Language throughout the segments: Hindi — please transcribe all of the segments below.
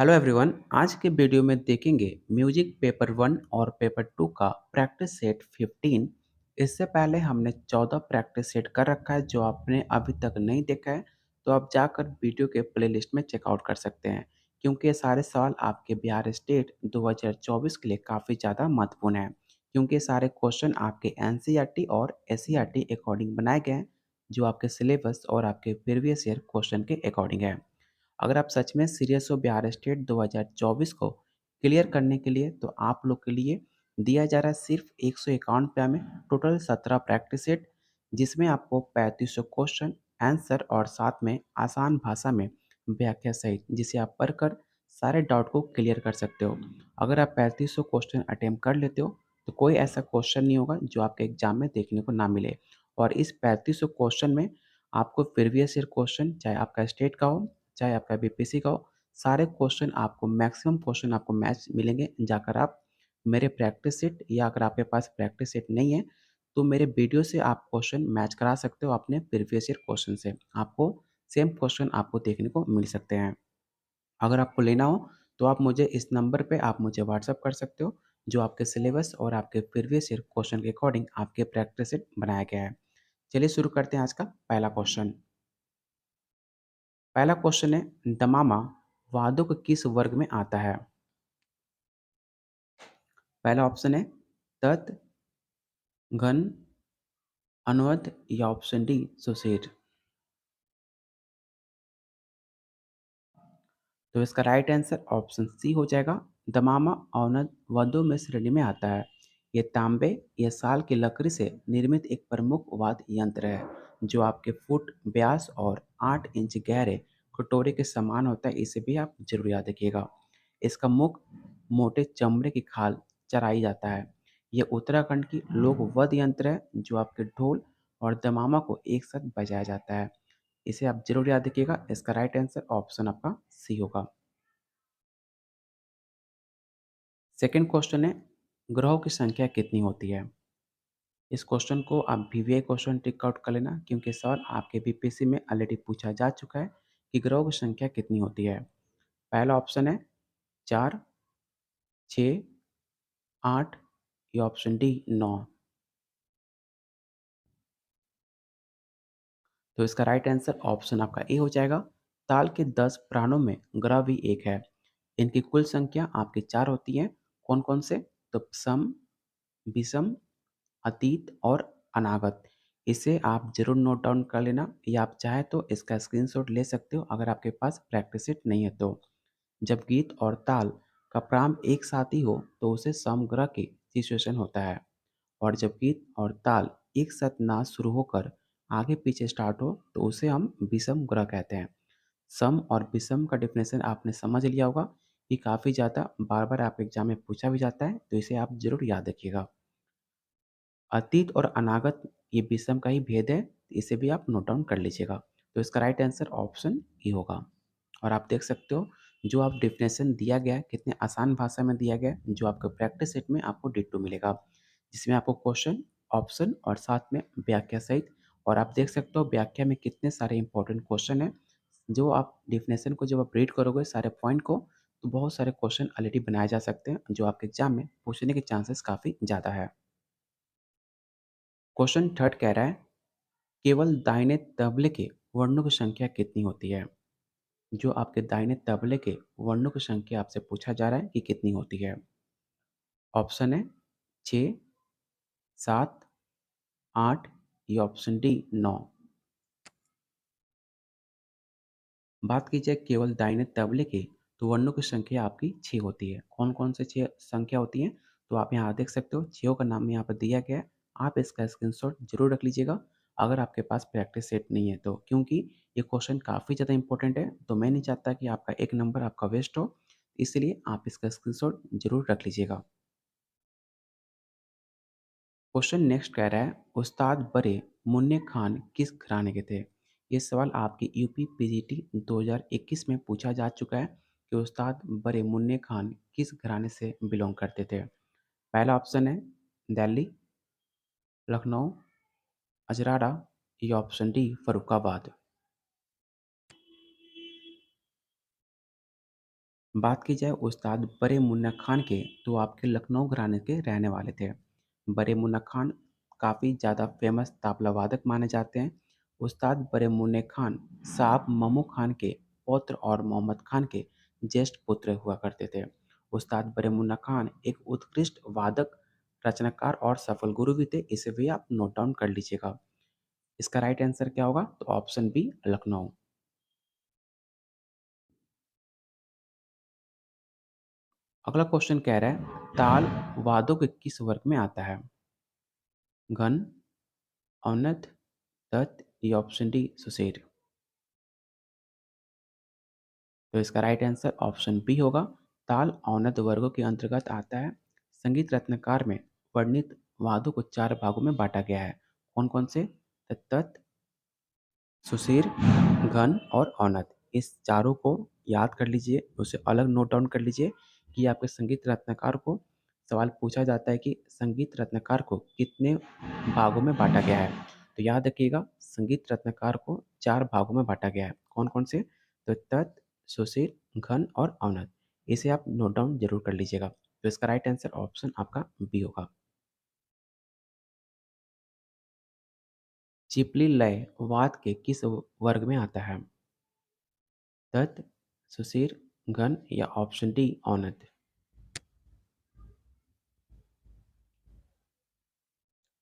Hello everyone. आज के वीडियो में देखेंगे म्यूजिक पेपर 1 और पेपर 2 का प्रैक्टिस सेट 15। इससे पहले हमने 14 प्रैक्टिस सेट कर रखा है। जो आपने अभी तक नहीं देखा है तो आप जाकर वीडियो के प्लेलिस्ट में चेकआउट कर सकते हैं, क्योंकि ये सारे सवाल आपके बिहार स्टेट 2024 के लिए काफ़ी ज़्यादा महत्वपूर्ण है। क्योंकि ये सारे क्वेश्चन आपके एनसीईआरटी और एससीईआरटी अकॉर्डिंग बनाए गए हैं, जो आपके सिलेबस और आपके प्रीवियस ईयर क्वेश्चन के अकॉर्डिंग है। अगर आप सच में सीरियस हो बिहार स्टेट 2024 को क्लियर करने के लिए, तो आप लोग के लिए दिया जा रहा है सिर्फ 151 रुपया में टोटल 17 प्रैक्टिस सेट, जिसमें आपको 3500 क्वेश्चन आंसर और साथ में आसान भाषा में व्याख्या सहित, जिसे आप पढ़कर सारे डाउट को क्लियर कर सकते हो। अगर आप 3500 क्वेश्चन अटेम्प्ट कर लेते हो तो कोई ऐसा क्वेश्चन नहीं होगा जो आपके एग्जाम में देखने को ना मिले। और इस 3500 क्वेश्चन में आपको प्रीवियस ईयर क्वेश्चन, चाहे आपका स्टेट का हो चाहे आपका बीपीएससी का हो, सारे क्वेश्चन आपको, मैक्सिमम क्वेश्चन आपको मैच मिलेंगे। जाकर आप मेरे प्रैक्टिस सेट, या अगर आपके पास प्रैक्टिस सेट नहीं है तो मेरे वीडियो से आप क्वेश्चन मैच करा सकते हो अपने प्रीवियस ईयर क्वेश्चन से। आपको सेम क्वेश्चन आपको देखने को मिल सकते हैं। अगर आपको लेना हो तो आप मुझे इस नंबर पे आप मुझे व्हाट्सअप कर सकते हो, जो आपके सिलेबस और आपके प्रीवियस ईयर क्वेश्चन के अकॉर्डिंग आपके प्रैक्टिस सेट बनाया गया है। चलिए शुरू करते हैं आज का पहला क्वेश्चन। पहला क्वेश्चन है, दमामा वादों के किस वर्ग में आता है? पहला ऑप्शन है तत्, घन, अनुअद या ऑप्शन डी सुशीर। तो इसका राइट आंसर ऑप्शन सी हो जाएगा। दमामा औनद वाद्यों में श्रेणी में आता है। ये तांबे या साल की लकड़ी से निर्मित एक प्रमुख वाद्य यंत्र है, जो आपके फुट व्यास और 8 इंच गहरे कटोरे के समान होता है। इसे भी आप जरूर याद रखिएगा। इसका मुख मोटे चमड़े की खाल चराई जाता है। यह उत्तराखंड की लोक वाद्य यंत्र है, जो आपके ढोल और दमामा को एक साथ बजाया जाता है। इसे आप जरूर याद रखिएगा। इसका राइट आंसर ऑप्शन आपका सी होगा। सेकंड क्वेश्चन है, ग्रहों की संख्या कितनी होती है? इस क्वेश्चन को आप वीवीआई क्वेश्चन टिक आउट कर लेना, क्योंकि सवाल आपके बीपीएससी में ऑलरेडी पूछा जा चुका है कि ग्रहों की संख्या कितनी होती है। पहला ऑप्शन है 4, 6, 8 या ऑप्शन डी 9। तो इसका राइट आंसर ऑप्शन आपका ए हो जाएगा। ताल के 10 प्राणों में ग्रह भी एक है। इनकी कुल संख्या आपकी 4 होती है। कौन कौन से? तो सम, विषम, अतीत और अनागत। इसे आप ज़रूर नोट डाउन कर लेना, या आप चाहे तो इसका स्क्रीनशॉट ले सकते हो अगर आपके पास प्रैक्टिस शीट नहीं है तो। जब गीत और ताल का प्रारंभ एक साथ ही हो तो उसे समग्र की सिचुएशन होता है। और जब गीत और ताल एक साथ ना शुरू होकर आगे पीछे स्टार्ट हो तो उसे हम विषम ग्रह कहते हैं। सम और विषम का डिफिनेशन आपने समझ लिया होगा। ये काफ़ी ज़्यादा बार बार आप एग्जाम में पूछा भी जाता है, तो इसे आप जरूर याद रखिएगा। अतीत और अनागत ये विषम का ही भेद है, इसे भी आप नोट डाउन कर लीजिएगा। तो इसका राइट आंसर ऑप्शन ई होगा। और आप देख सकते हो जो आप डिफिनेशन दिया गया है कितने आसान भाषा में दिया गया है, जो आपका प्रैक्टिस सेट में आपको डिट्टो मिलेगा, जिसमें आपको क्वेश्चन, ऑप्शन और साथ में व्याख्या सहित। और आप देख सकते हो व्याख्या में कितने सारे इंपॉर्टेंट क्वेश्चन हैं। जो आप डिफिनेशन को जब आप रीड करोगे सारे पॉइंट को, तो बहुत सारे क्वेश्चन ऑलरेडी बनाए जा सकते हैं, जो आपके एग्जाम में पूछने के चांसेस काफ़ी ज़्यादा है। क्वेश्चन थर्ड कह रहा है, केवल दाहिने तबले के वर्णों की संख्या कितनी होती है? जो आपके दाहिने तबले के वर्णों की संख्या आपसे पूछा जा रहा है कि कितनी होती है। ऑप्शन है 6, 7, 8 या ऑप्शन डी 9। बात की जाए केवल दाहिने तबले की, तो वर्णों की संख्या आपकी 6 होती है। कौन कौन से 6 संख्या होती हैं? तो आप यहाँ देख सकते हो 6 का नाम यहाँ पर दिया गया है। आप इसका स्क्रीनशॉट जरूर रख लीजिएगा अगर आपके पास प्रैक्टिस सेट नहीं है तो, क्योंकि ये क्वेश्चन काफ़ी ज़्यादा इंपॉर्टेंट है। तो मैं नहीं चाहता कि आपका एक नंबर आपका वेस्ट हो, इसलिए आप इसका स्क्रीनशॉट जरूर रख लीजिएगा। क्वेश्चन नेक्स्ट कह रहा है, उस्ताद बड़े मुन्ने खान किस घराने के थे? ये सवाल आपकी यूपी पीजीटी 2021 में पूछा जा चुका है कि उस्ताद बड़े मुन्ने खान किस घराने से बिलोंग करते थे। पहला ऑप्शन है दिल्ली, लखनऊ, अजराड़ा या ऑप्शन डी फरुखाबाद। बात की जाए उस्ताद बड़े मुन्ना खान के, तो आपके लखनऊ घराने के रहने वाले थे। बड़े मुन्ना खान काफ़ी ज़्यादा फेमस तबला वादक माने जाते हैं। उस्ताद बड़े मुन्ना खान साहब ममू खान के पौत्र और मोहम्मद खान के ज्येष्ठ पुत्र हुआ करते थे। उस्ताद बड़े मुन्ना खान एक उत्कृष्ट वादक, रचनाकार और सफल गुरु भी थे। इसे भी आप नोट डाउन कर लीजिएगा। इसका राइट आंसर क्या होगा? तो ऑप्शन बी लखनऊ। अगला क्वेश्चन कह रहा है ताल वादों के किस वर्ग में आता है? घन, औनद, तत् या ऑप्शन डी सुसेर। तो इसका राइट आंसर ऑप्शन बी होगा। ताल औनद वर्गों के अंतर्गत आता है। संगीत रत्नकार में वर्णित वादों को चार भागों में बांटा गया है। कौन कौन से? तत्, सुशीर, घन और औनत। इस चारों को याद कर लीजिए, उसे अलग नोट डाउन कर लीजिए कि आपके संगीत रत्नकार को सवाल पूछा जाता है कि संगीत रत्नकार को कितने भागों में बांटा गया है। तो याद रखिएगा संगीत रत्नकार को चार भागों में बांटा गया है। कौन कौन से? तो तत्, सुशीर, घन और औनत। इसे आप नोट डाउन जरूर कर लीजिएगा। तो इसका राइट आंसर ऑप्शन आपका बी होगा। चिपली लय वाद के किस वर्ग में आता है? तत्, सुशीर, घन या ऑप्शन डी औनत।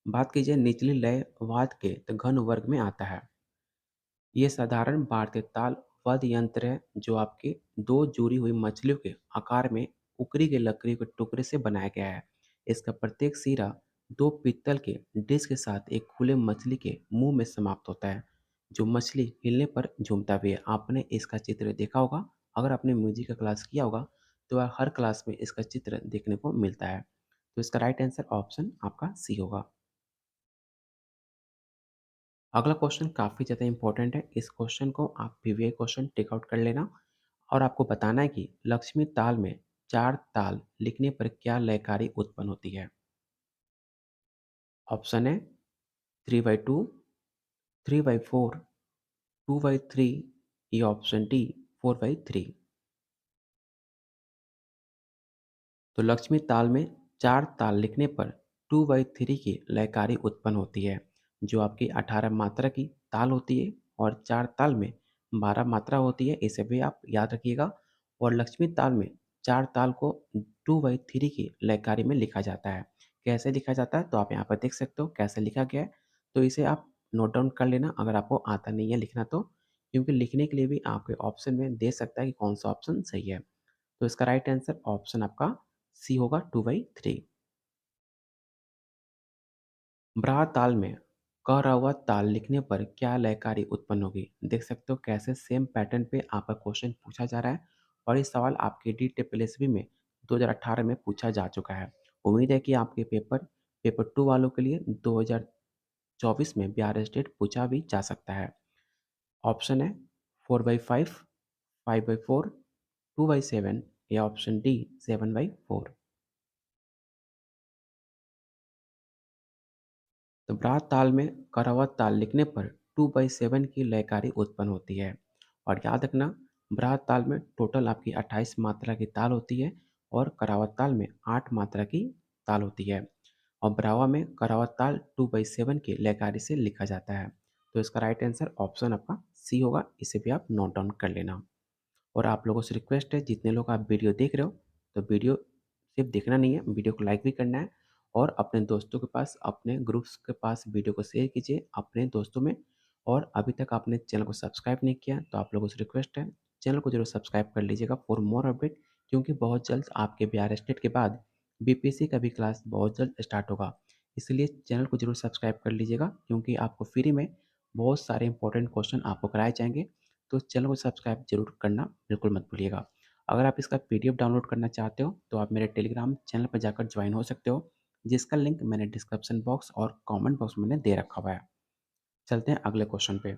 बात कीजिए निचली लय वाद के तो घन वर्ग में आता है। ये साधारण भारतीय ताल वाद्य यंत्र है जो आपके दो जुड़ी हुई मछलियों के आकार में उकरी गई लकड़ी के टुकड़े से बनाया गया है। इसका प्रत्येक सिरा दो पीतल के डिस्क के साथ एक खुले मछली के मुंह में समाप्त होता है, जो मछली हिलने पर झूमता भी है। आपने इसका चित्र देखा होगा। अगर आपने म्यूजिक का क्लास किया होगा तो हर क्लास में इसका चित्र देखने को मिलता है। तो इसका राइट आंसर ऑप्शन आपका सी होगा। अगला क्वेश्चन काफ़ी ज़्यादा इंपॉर्टेंट है। इस क्वेश्चन को आप पीवीआई क्वेश्चन टेक आउट कर लेना और आपको बताना है कि लक्ष्मी ताल में चार ताल लिखने पर क्या लयकारी उत्पन्न होती है। ऑप्शन है 3/2, 3/4, 2/3 या ऑप्शन डी 4/3। तो लक्ष्मी ताल में चार ताल लिखने पर 2/3 की लयकारी उत्पन्न होती है, जो आपकी 18 मात्रा की ताल होती है और चार ताल में 12 मात्रा होती है। इसे भी आप याद रखिएगा। और लक्ष्मी ताल में चार ताल को 2/3 की लयकारी में लिखा जाता है। कैसे लिखा जाता है? तो आप यहाँ पर देख सकते हो कैसे लिखा गया है। तो इसे आप नोट डाउन कर लेना अगर आपको आता नहीं है लिखना तो, क्योंकि लिखने के लिए भी आपके ऑप्शन में दे सकता है कि कौन सा ऑप्शन सही है। तो इसका राइट आंसर ऑप्शन आपका सी होगा 2/3। ब्रा ताल में क र व ताल लिखने पर क्या लयकारी उत्पन्न होगी? देख सकते हो कैसे सेम पैटर्न पे आपका क्वेश्चन पूछा जा रहा है और ये सवाल आपके डीटीपीएसबी में 2018 में पूछा जा चुका है। उम्मीद है कि आपके पेपर 2 वालों के लिए 2024 में बिहार स्टेट पूछा भी जा सकता है। ऑप्शन है 4/5, 5/4, 2/7 या ऑप्शन डी 7/4। तो ब्रात ताल में करावत ताल लिखने पर 2/7 की लयकारी उत्पन्न होती है। और याद रखना ब्रात ताल में टोटल आपकी 28 मात्रा की ताल होती है और करावत ताल में 8 मात्रा की ताल होती है। और ब्रावा में करावत ताल 2/7 की लयकारी से लिखा जाता है। तो इसका राइट आंसर ऑप्शन आपका सी होगा। इसे भी आप नोट डाउन कर लेना। और आप लोगों से रिक्वेस्ट है जितने लोग आप वीडियो देख रहे हो, तो वीडियो सिर्फ देखना नहीं है, वीडियो को लाइक भी करना है और अपने दोस्तों के पास, अपने ग्रुप्स के पास वीडियो को शेयर कीजिए अपने दोस्तों में। और अभी तक आपने चैनल को सब्सक्राइब नहीं किया तो आप लोगों से रिक्वेस्ट है चैनल को जरूर सब्सक्राइब कर लीजिएगा फॉर मोर अपडेट, क्योंकि बहुत जल्द आपके बिहार स्टेट के बाद बीपीएससी का भी क्लास बहुत जल्द स्टार्ट होगा। इसलिए चैनल को जरूर सब्सक्राइब कर लीजिएगा, क्योंकि आपको फ्री में बहुत सारे इंपॉर्टेंट क्वेश्चन आपको कराए जाएंगे। तो चैनल को सब्सक्राइब जरूर करना बिल्कुल मत भूलिएगा। अगर आप इसका पीडीएफ डाउनलोड करना चाहते हो तो आप मेरे टेलीग्राम चैनल पर जाकर ज्वाइन हो सकते हो, जिसका लिंक मैंने डिस्क्रिप्शन बॉक्स और कमेंट बॉक्स में मैंने दे रखा हुआ है। चलते हैं अगले क्वेश्चन पे।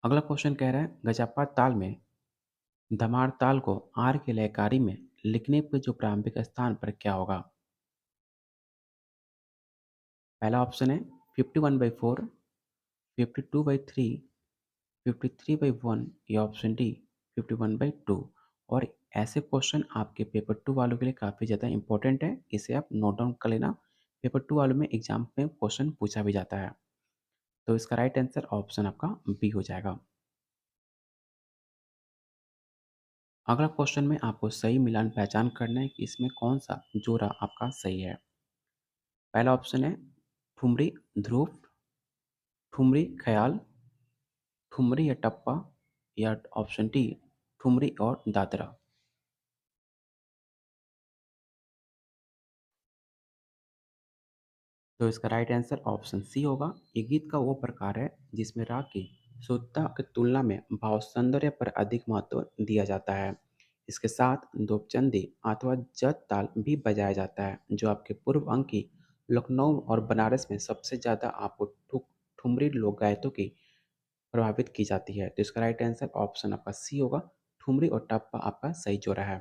अगला क्वेश्चन कह रहा है गजापा ताल में धमार ताल को आर के लयकारी में लिखने पर जो प्रारंभिक स्थान पर क्या होगा? पहला ऑप्शन है 51/4, 52/3, 53/1 या ऑप्शन डी 51/2। और ऐसे क्वेश्चन आपके पेपर 2 वालों के लिए काफ़ी ज़्यादा इम्पोर्टेंट है, इसे आप नोट डाउन कर लेना। पेपर 2 वालों में एग्ज़ाम में क्वेश्चन पूछा भी जाता है। तो इसका राइट आंसर ऑप्शन आपका बी हो जाएगा। अगला क्वेश्चन में आपको सही मिलान पहचान करना है कि इसमें कौन-सा जोड़ा आपका सही है। पहला ऑप्शन है ठुमरी ध्रुव, ठुमरी ख़याल, ठुमरी या टप्पा, या ऑप्शन डी ठुमरी और दादरा। तो इसका राइट आंसर ऑप्शन सी होगा। ये गीत का वो प्रकार है जिसमें राग की शुद्धता की तुलना में भाव सौंदर्य पर अधिक महत्व दिया जाता है। इसके साथ दोपचंदी अथवा जत ताल भी बजाया जाता है, जो आपके पूर्व अंक की लखनऊ और बनारस में सबसे ज़्यादा आपको ठुमरी लोक गायकों की प्रभावित की जाती है। तो इसका राइट आंसर ऑप्शन आपका सी होगा। ठुमरी और टप्पा आपका सही जोड़ा है।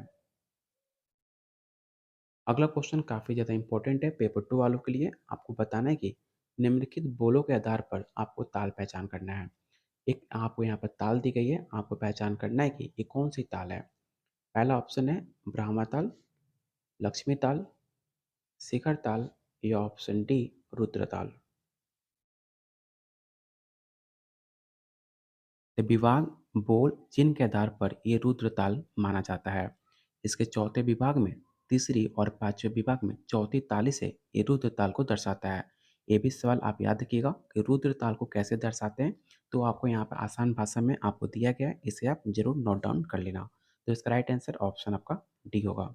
अगला क्वेश्चन काफ़ी ज़्यादा इंपॉर्टेंट है पेपर 2 वालों के लिए। आपको बताना है कि निम्नलिखित बोलों के आधार पर आपको ताल पहचान करना है। एक आपको यहाँ पर ताल दी गई है, आपको पहचान करना है कि ये कौन-सी ताल है। पहला ऑप्शन है ब्रह्मा ताल, लक्ष्मी ताल, शिखर ताल, या ऑप्शन डी रुद्र ताल। तो विभाग, बोल, चिन्ह के आधार पर ये रुद्र ताल माना जाता है। इसके चौथे विभाग में तीसरी और पांचवें विभाग में चौथी ताली से ये रुद्र ताल को दर्शाता है। ये भी सवाल आप याद रखिएगा कि रुद्र ताल को कैसे दर्शाते हैं। तो आपको यहाँ पर आसान भाषा में आपको दिया गया है, इसे आप जरूर नोट डाउन कर लेना। तो इसका राइट आंसर ऑप्शन आपका डी होगा।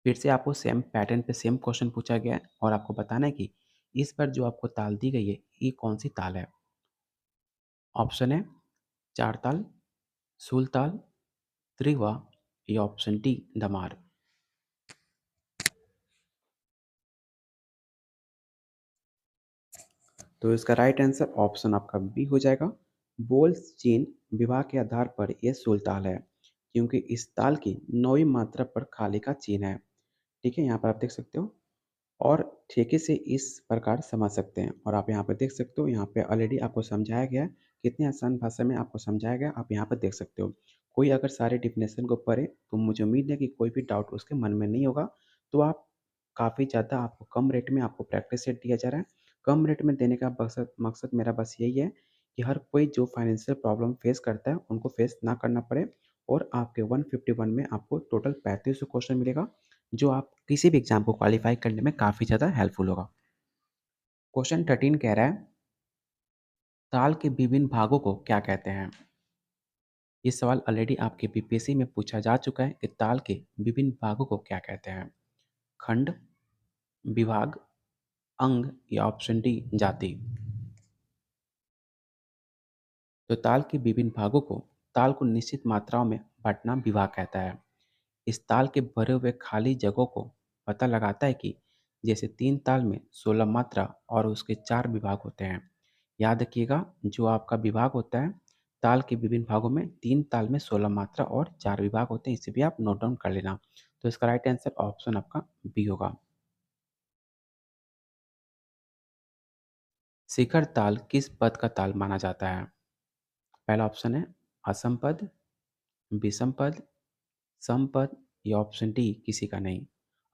फिर से आपको सेम पैटर्न पे सेम क्वेश्चन पूछा गया है और आपको बताना है कि इस पर जो आपको ताल दी गई है, ये कौन सी ताल है। ऑप्शन है चार ताल, सुलताल, त्रिवा, या ऑप्शन डी धमार। तो इसका राइट आंसर ऑप्शन आपका बी हो जाएगा। बोल चिन्ह विवाह के आधार पर यह सुलताल है, क्योंकि इस ताल की नौवीं मात्रा पर खाली का चिन्ह है। ठीक है, यहाँ पर आप देख सकते हो। और ठेके से इस प्रकार समझ सकते हैं। और आप यहाँ पर देख सकते हो, यहाँ पे ऑलरेडी आपको समझाया गया है। कितनी आसान भाषा में आपको समझाया गया, आप यहाँ पर देख सकते हो। कोई अगर सारे डेफिनेशन को पढ़े तो मुझे उम्मीद है कि कोई भी डाउट उसके मन में नहीं होगा। तो आप काफ़ी ज़्यादा आपको कम रेट में आपको प्रैक्टिस सेट दिया जा रहा है। कम रेट में देने का मकसद मकसद मेरा बस यही है कि हर कोई जो फाइनेंशियल प्रॉब्लम फेस करता है उनको फेस ना करना पड़े। और आपके 151 में आपको टोटल 3500 क्वेश्चन मिलेगा, जो आप किसी भी एग्ज़ाम को क्वालिफ़ाई करने में काफ़ी ज़्यादा हेल्पफुल होगा। क्वेश्चन 13 कह रहा है, ताल के विभिन्न भागों को क्या कहते हैं? ये सवाल ऑलरेडी आपके बीपीएससी में पूछा जा चुका है कि ताल के विभिन्न भागों को क्या कहते हैं? खंड, विभाग, अंग, या ऑप्शन डी जाति। तो ताल के विभिन्न भागों को ताल को निश्चित मात्राओं में बाँटना विभाग कहता है। इस ताल के भरे हुए खाली जगहों को पता लगाता है कि जैसे 3 ताल में 16 मात्रा और उसके 4 विभाग होते हैं। याद रखिएगा, जो आपका विभाग होता है, ताल के विभिन्न भागों में 3 ताल में 16 मात्रा और 4 विभाग होते हैं, इसे भी आप नोट डाउन कर लेना। तो इसका राइट आंसर ऑप्शन आपका बी होगा। शिखर ताल किस पद का ताल माना जाता है? पहला ऑप्शन है असम पद, विषम पद, समपद, या ऑप्शन डी किसी का नहीं।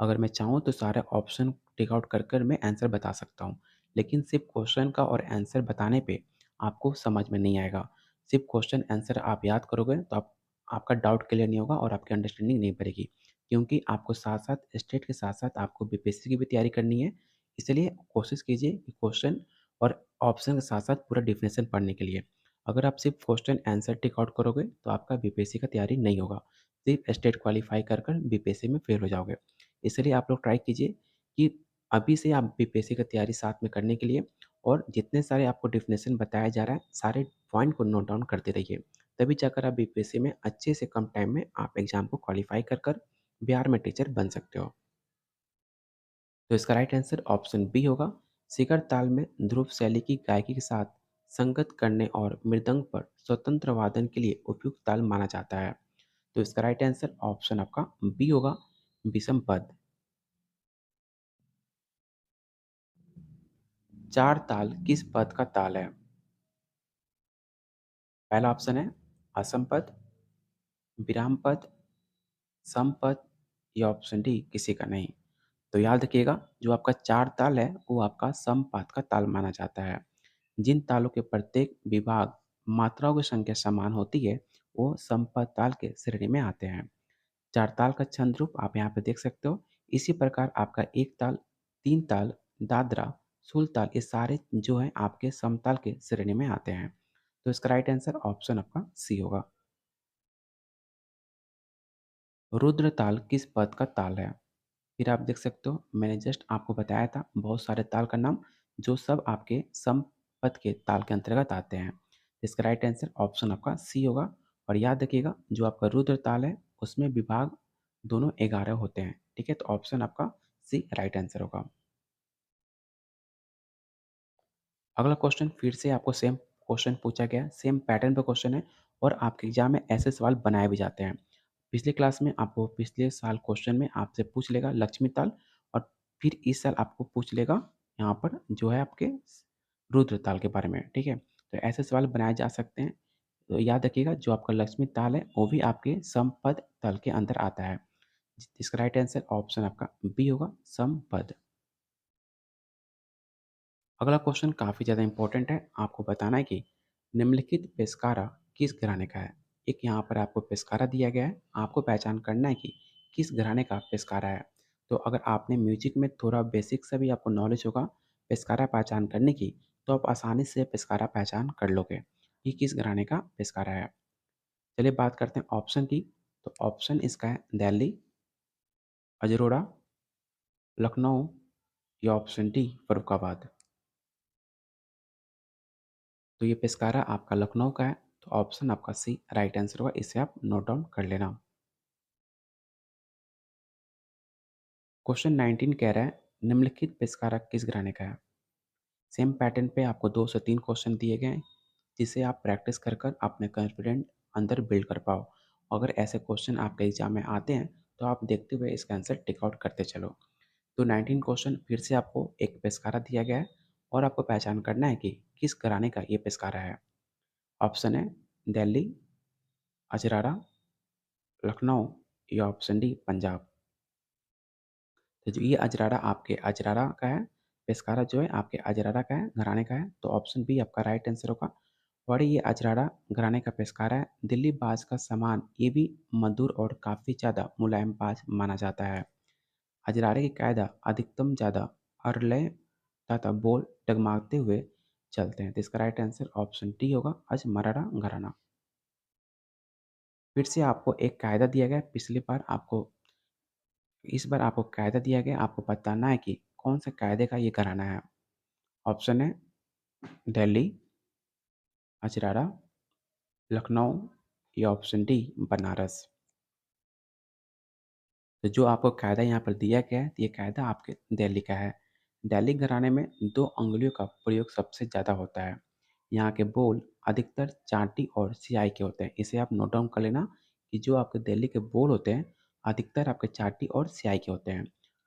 अगर मैं चाहूँ तो सारे ऑप्शन टिक आउट कर कर मैं आंसर बता सकता हूँ, लेकिन सिर्फ क्वेश्चन का और आंसर बताने पे आपको समझ में नहीं आएगा। सिर्फ क्वेश्चन आंसर आप याद करोगे तो आप आपका डाउट क्लियर नहीं होगा और आपकी अंडरस्टैंडिंग नहीं बढ़ेगी, क्योंकि आपको साथ साथ स्टेट के साथ साथ आपको बीपीएससी की भी तैयारी करनी है। इसलिए कोशिश कीजिए कि क्वेश्चन और ऑप्शन के साथ साथ पूरा डिफिनेशन पढ़ने के लिए। अगर आप सिर्फ क्वेश्चन आंसर टिक आउट करोगे तो आपका बीपीएससी का तैयारी नहीं होगा, सिर्फ स्टेट क्वालीफाई कर कर बीपीएससी में फेल हो जाओगे। इसलिए आप लोग ट्राई कीजिए कि अभी से आप बीपीएससी की तैयारी साथ में करने के लिए, और जितने सारे आपको डेफिनेशन बताया जा रहा है, सारे पॉइंट को नोट डाउन करते रहिए। तभी जाकर आप बीपीएससी में अच्छे से कम टाइम में आप एग्ज़ाम को क्वालीफाई कर कर बिहार में टीचर बन सकते हो। तो इसका राइट आंसर ऑप्शन बी होगा। शिखर ताल में ध्रुव शैली की गायकी के साथ संगत करने और मृदंग पर स्वतंत्र वादन के लिए उपयुक्त ताल माना जाता है। तो इसका राइट आंसर ऑप्शन आपका बी होगा, विषम पद। चार ताल किस पद का ताल है? पहला ऑप्शन है असम पद, विराम पद, सम पद या ऑप्शन डी किसी का नहीं। तो याद रखिएगा, जो आपका 4 ताल है वो आपका समपाद का ताल माना जाता है। जिन तालों के प्रत्येक विभाग मात्राओं की संख्या समान होती है, वो समपद ताल के श्रेणी में आते हैं। 4 ताल का छंद रूप आप यहाँ पे देख सकते हो। इसी प्रकार आपका 1 ताल, 3 ताल, दादरा, सुलताल ये सारे जो हैं आपके समताल के श्रेणी में आते हैं। तो इसका राइट आंसर ऑप्शन आपका सी होगा। रुद्र ताल किस पद का ताल है? फिर आप देख सकते हो, मैंने जस्ट आपको बताया था बहुत सारे ताल का नाम, जो सब आपके समपद के ताल के अंतर्गत आते हैं। इसका राइट आंसर ऑप्शन आपका सी होगा। और याद रखिएगा, जो आपका रुद्र ताल है उसमें विभाग दोनों 11 होते हैं। ठीक है, तो ऑप्शन आपका सी राइट आंसर होगा। अगला क्वेश्चन फिर से आपको सेम क्वेश्चन पूछा गया है, सेम पैटर्न पे क्वेश्चन है और आपके एग्जाम में ऐसे सवाल बनाए भी जाते हैं। पिछले क्लास में आपको पिछले साल क्वेश्चन में आपसे पूछ लेगा लक्ष्मी ताल, और फिर इस साल आपको पूछ लेगा यहाँ पर जो है आपके रुद्र ताल के बारे में। ठीक है, तो ऐसे सवाल बनाए जा सकते हैं। तो याद रखिएगा, जो आपका लक्ष्मी ताल है वो भी आपके समपद ताल के अंदर आता है। इसका राइट आंसर ऑप्शन आपका बी होगा, समपद। अगला क्वेश्चन काफ़ी ज़्यादा इंपॉर्टेंट है। आपको बताना है कि निम्नलिखित पेशकारा किस घराने का है। एक यहाँ पर आपको पेशकारा दिया गया है, आपको पहचान करना है कि किस घराने का पेशकारा है। तो अगर आपने म्यूजिक में थोड़ा बेसिक सा भी आपको नॉलेज होगा पेशकारा पहचान करने की, तो आप आसानी से पेशकारा पहचान कर लोगे कि किस घराने का पेशकारा है। चलिए बात करते हैं ऑप्शन की। तो ऑप्शन इसका है दिल्ली, अजरोड़ा, लखनऊ या ऑप्शन डी फरुखाबाद। तो ये पेशकारा आपका लखनऊ का है। तो ऑप्शन आपका सी राइट आंसर होगा, इसे आप नोट डाउन कर लेना। क्वेश्चन 19 कह रहा है निम्नलिखित पेशकारा किस घराने का है। सेम पैटर्न पे आपको 2 से 3 क्वेश्चन दिए गए हैं, जिसे आप प्रैक्टिस कर कर अपने कॉन्फिडेंट अंदर बिल्ड कर पाओ। अगर ऐसे क्वेश्चन आपके एग्जाम में आते हैं तो आप देखते हुए इसका आंसर टिक आउट करते चलो। तो 19 क्वेश्चन फिर से आपको एक पेशकारा दिया गया है और आपको पहचान करना है कि किस घराने का ये पेशकारा है। ऑप्शन है दिल्ली, अजराड़ा, लखनऊ या ऑप्शन डी पंजाब। तो जो ये अजराड़ा आपके अजराड़ा का है, पेशकारा जो है आपके अजराड़ा का है, घराने का है। तो ऑप्शन बी आपका राइट आंसर होगा। और ये अजराड़ा घराने का पेशकारा है। दिल्ली बाज का सामान ये भी मधुर और काफ़ी ज़्यादा मुलायम बाज माना जाता है। अजराड़े की कायदा अधिकतम ज़्यादा और लय तथा बोल डगमाते हुए चलते हैं। तो इसका राइट आंसर ऑप्शन डी होगा, अजमराड़ा घराना। फिर से आपको एक कायदा दिया गया है, पिछली बार आपको इस बार आपको कायदा दिया गया, आपको बताना है कि कौन से कायदे का ये घराना है। ऑप्शन है दिल्ली, अजराड़ा, लखनऊ या ऑप्शन डी बनारस। तो जो आपको कायदा यहाँ पर दिया गया है, ये कायदा आपके दिल्ली का है। दिल्ली घराने में 2 अंगुलियों का प्रयोग सबसे ज़्यादा होता है। यहाँ के बोल अधिकतर चांटी और सियाई के होते हैं। इसे आप नोट डाउन कर लेना कि जो आपके दिल्ली के बोल होते हैं, अधिकतर आपके चांटी और सियाई के होते हैं।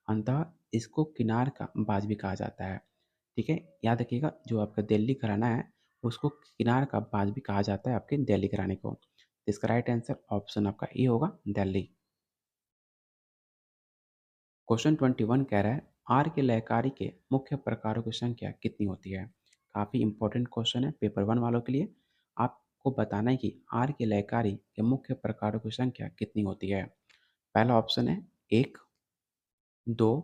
अतः इसको किनार का बाज भी कहा जाता है। ठीक है, याद रखिएगा, जो आपका दिल्ली घराना है उसको किनार का बाज भी कहा जाता है आपके दिल्ली घराने को। तो इसका राइट आंसर ऑप्शन आपका ए होगा, दिल्ली। क्वेश्चन 21 कह रहा है आर के लयकारी के मुख्य प्रकारों की संख्या कितनी होती है। काफ़ी इंपॉर्टेंट क्वेश्चन है पेपर 1 वालों के लिए। आपको बताना है कि आर के लयकारी के मुख्य प्रकारों की संख्या कितनी होती है। पहला ऑप्शन है 1, 2,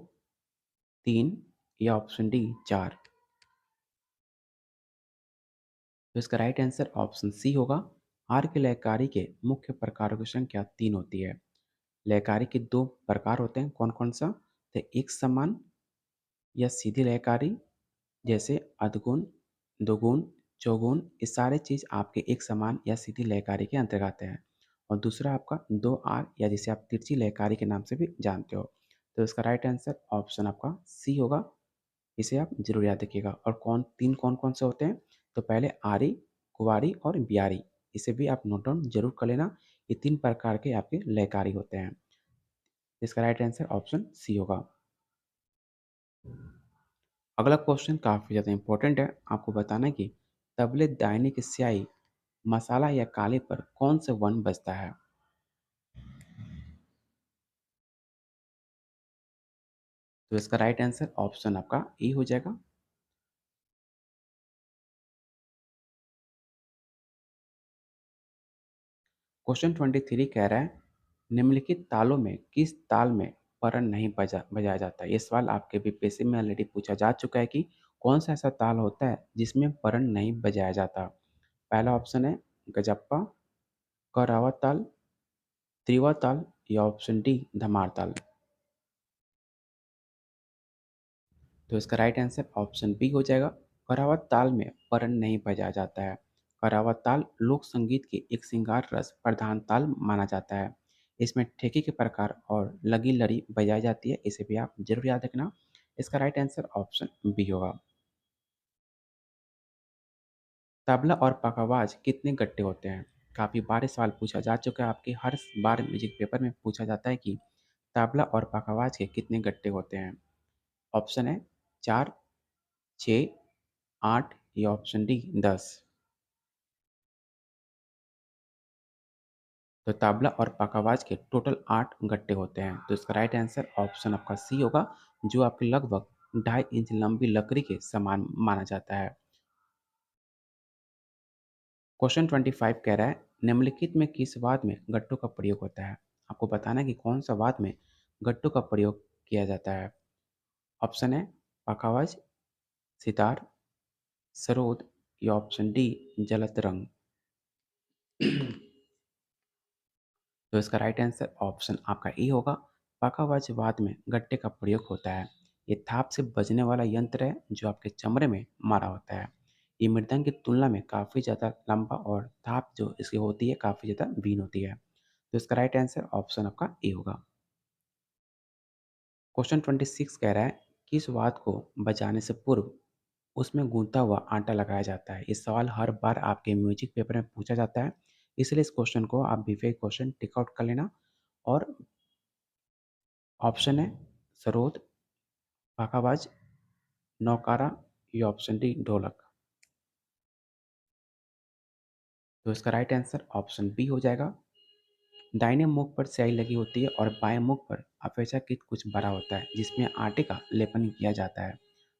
3 या ऑप्शन डी 4। तो इसका राइट आंसर ऑप्शन सी होगा। आर के लयकारी के मुख्य प्रकारों की संख्या 3 होती है। लयकारी के 2 प्रकार होते हैं, कौन कौन सा? तो एक समान या सीधी लयकारी, जैसे अधगुण, दोगुण, चौगुण, ये सारे चीज़ आपके एक समान या सीधी लयकारी के अंतर्गत आते हैं। और दूसरा आपका 2 आर या जिसे आप तिरछी लयकारी के नाम से भी जानते हो। तो इसका राइट आंसर ऑप्शन आपका सी होगा। इसे आप ज़रूर याद रखिएगा। और कौन-कौन से होते हैं? तो पहले आरी, कुवारी और बियारी। इसे भी आप नोट डाउन ज़रूर कर लेना। ये 3 प्रकार के आपके लयकारी होते हैं। इसका राइट आंसर ऑप्शन सी होगा। अगला क्वेश्चन काफ़ी ज़्यादा इंपॉर्टेंट है। आपको बताना है कि तबले दाहिने की स्याही मसाला या काली पर कौन से वन बजता है? तो इसका राइट आंसर ऑप्शन आपका ए हो जाएगा। क्वेश्चन 23 कह रहा है, निम्नलिखित तालों में किस ताल में परण नहीं बजाया जाता है? ये सवाल आपके बीपीएससी में ऑलरेडी पूछा जा चुका है कि कौन सा ऐसा ताल होता है जिसमें परण नहीं बजाया जाता? पहला ऑप्शन है गजप्पा, करावा ताल, त्रिवा ताल या ऑप्शन डी धमार ताल। तो इसका राइट आंसर ऑप्शन बी हो जाएगा। करावत ताल में परण नहीं बजाया जाता है। करावत ताल लोक संगीत की एक श्रृंगार रस प्रधान ताल माना जाता है। इसमें ठेके के प्रकार और लगी लड़ी बजाई जाती है, इसे भी आप जरूर याद रखना। इसका राइट आंसर ऑप्शन बी होगा। तबला और पखावाज कितने गट्टे होते हैं? काफ़ी बार ये सवाल पूछा जा चुका है, आपके हर बार म्यूजिक पेपर में पूछा जाता है कि तबला और पखावाज के कितने गट्टे होते हैं? ऑप्शन है 4, 6, 8 या ऑप्शन डी 10। तो तबला और पखावाज के टोटल 8 गट्टे होते हैं। तो इसका राइट आंसर ऑप्शन आपका सी होगा, जो आपके लगभग 2.5 इंच लंबी लकड़ी के समान माना जाता है। क्वेश्चन 25 कह रहा है, निम्नलिखित में किस वाद्य में गट्टों का प्रयोग होता है? आपको बताना है कि कौन सा वाद्य में गट्टों का प्रयोग किया जाता है। ऑप्शन है पखावाज, सितार, सरोद या ऑप्शन डी जलतरंग। तो इसका राइट आंसर ऑप्शन आपका ए होगा। पखावाजवाद में गट्टे का प्रयोग होता है। ये थाप से बजने वाला यंत्र है जो आपके चमड़े में मारा होता है। ये मृदंग की तुलना में काफ़ी ज़्यादा लंबा और थाप जो इसकी होती है काफ़ी ज़्यादा बीन होती है। तो इसका राइट आंसर ऑप्शन आपका ए होगा। क्वेश्चन 26 कह रहा है, किस वाद्य को बजाने से पूर्व उसमें गूंथा हुआ आटा लगाया जाता है? ये सवाल हर बार आपके म्यूजिक पेपर में पूछा जाता है, इसलिए इस क्वेश्चन को आप बीफे क्वेश्चन टिक आउट कर लेना। और ऑप्शन है सरोद, पाखाबाज, नौकारा या ऑप्शन डी ढोलक। तो इसका राइट आंसर ऑप्शन बी हो जाएगा। दाहिने मुख पर स्याही लगी होती है और बाएं मुख पर अपेक्षाकृत कुछ बड़ा होता है जिसमें आटे का लेपन किया जाता है।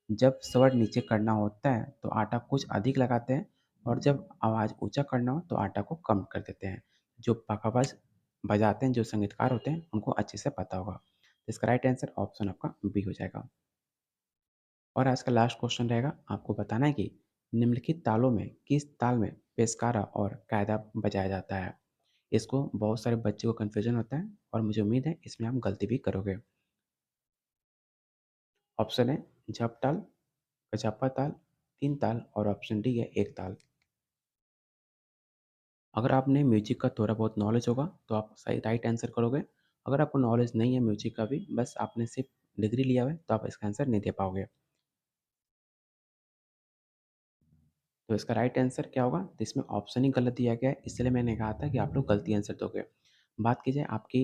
जब स्वर नीचे करना होता है तो आटा कुछ अधिक लगाते हैं, और जब आवाज़ ऊंचा करना हो तो आटा को कम कर देते हैं। जो पाखाबाज बजाते हैं, जो संगीतकार होते हैं, उनको अच्छे से पता होगा। तो इसका राइट आंसर ऑप्शन आपका बी हो जाएगा। और आज का लास्ट क्वेश्चन रहेगा, आपको बताना है कि निम्नलिखित तालों में किस ताल में पेशकारा और कायदा बजाया जाता है? इसको बहुत सारे बच्चे को कन्फ्यूजन होता है और मुझे उम्मीद है इसमें आप गलती भी करोगे। ऑप्शन है झप ताल, कचप्पा ताल, तीन ताल और ऑप्शन डी है एक ताल। अगर आपने म्यूजिक का थोड़ा बहुत नॉलेज होगा तो आप सही राइट आंसर करोगे। अगर आपको नॉलेज नहीं है म्यूजिक का भी, बस आपने सिर्फ डिग्री लिया हुआ है, तो आप इसका आंसर नहीं दे पाओगे। तो इसका राइट आंसर क्या होगा? तो इसमें ऑप्शन ही गलत दिया गया है, इसलिए मैंने कहा था कि आप लोग गलती आंसर दोगे। बात की जाए आपकी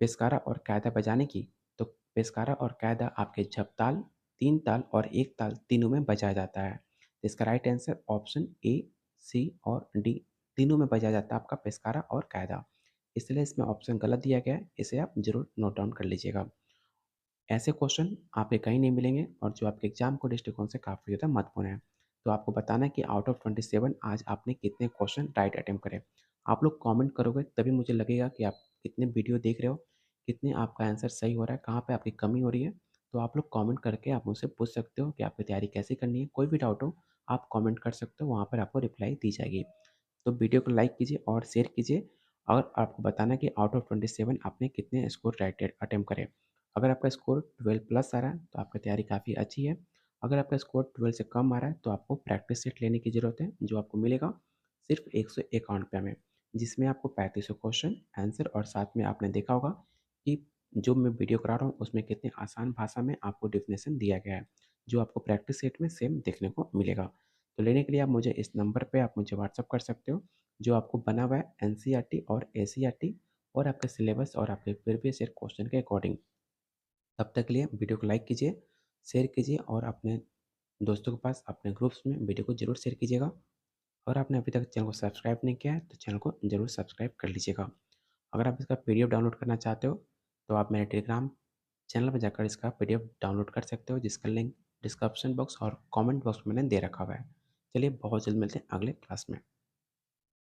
पेशकारा और कायदा बजाने की, तो पेशकारा और कायदा आपके झपताल, तीन ताल और एक ताल तीनों में बजाया जाता है। तो इसका राइट आंसर ऑप्शन ए, सी और डी तीनों में बजाया जाता है आपका पेशकारा और कायदा। इसलिए इसमें ऑप्शन गलत दिया गया है, इसे आप जरूर नोट डाउन कर लीजिएगा। ऐसे क्वेश्चन आपके कहीं नहीं मिलेंगे और जो आपके एग्जाम को दृष्टिकोण से काफ़ी ज़्यादा महत्वपूर्ण है। तो आपको बताना है कि आउट ऑफ 27 आज आपने कितने क्वेश्चन राइट अटेम्प्ट करे। आप लोग कमेंट करोगे तभी मुझे लगेगा कि आप कितने वीडियो देख रहे हो, कितने आपका आंसर सही हो रहा है, कहाँ पे आपकी कमी हो रही है। तो आप लोग कमेंट करके आप मुझसे पूछ सकते हो कि आपकी तैयारी कैसे करनी है। कोई भी डाउट हो आप कमेंट कर सकते हो, वहाँ पर आपको रिप्लाई दी जाएगी। तो वीडियो को लाइक कीजिए और शेयर कीजिए। और आपको बताना है कि आउट ऑफ 27 आपने कितने स्कोर राइट अटेम्प्ट करे। अगर आपका स्कोर 12 प्लस आ रहा है तो आपकी तैयारी काफ़ी अच्छी है। अगर आपका स्कोर 12 से कम आ रहा है तो आपको प्रैक्टिस सेट लेने की ज़रूरत है, जो आपको मिलेगा सिर्फ 151 में, जिसमें आपको 3500 क्वेश्चन आंसर और साथ में आपने देखा होगा कि जो मैं वीडियो करा रहा हूँ उसमें कितने आसान भाषा में आपको डेफिनेशन दिया गया है, जो आपको प्रैक्टिस सेट में सेम देखने को मिलेगा। तो लेने के लिए आप मुझे इस नंबर पे आप मुझे व्हाट्सअप कर सकते हो, जो आपको बना हुआ है एनसीईआरटी और एसईआरटी और आपके सिलेबस और आपके प्रीवियस ईयर क्वेश्चन के अकॉर्डिंग। तब तक के लिए वीडियो को लाइक कीजिए, शेयर कीजिए और अपने दोस्तों के पास अपने ग्रुप्स में वीडियो को ज़रूर शेयर कीजिएगा। अगर आपने अभी तक चैनल को सब्सक्राइब नहीं किया है तो चैनल को ज़रूर सब्सक्राइब कर लीजिएगा। अगर आप इसका पीडीएफ डाउनलोड करना चाहते हो तो आप मेरे टेलीग्राम चैनल पर जाकर इसका पीडीएफ डाउनलोड कर सकते हो, जिसका लिंक डिस्क्रिप्शन बॉक्स और कमेंट बॉक्स में मैंने दे रखा हुआ है। चलिए बहुत जल्द मिलते हैं अगले क्लास में।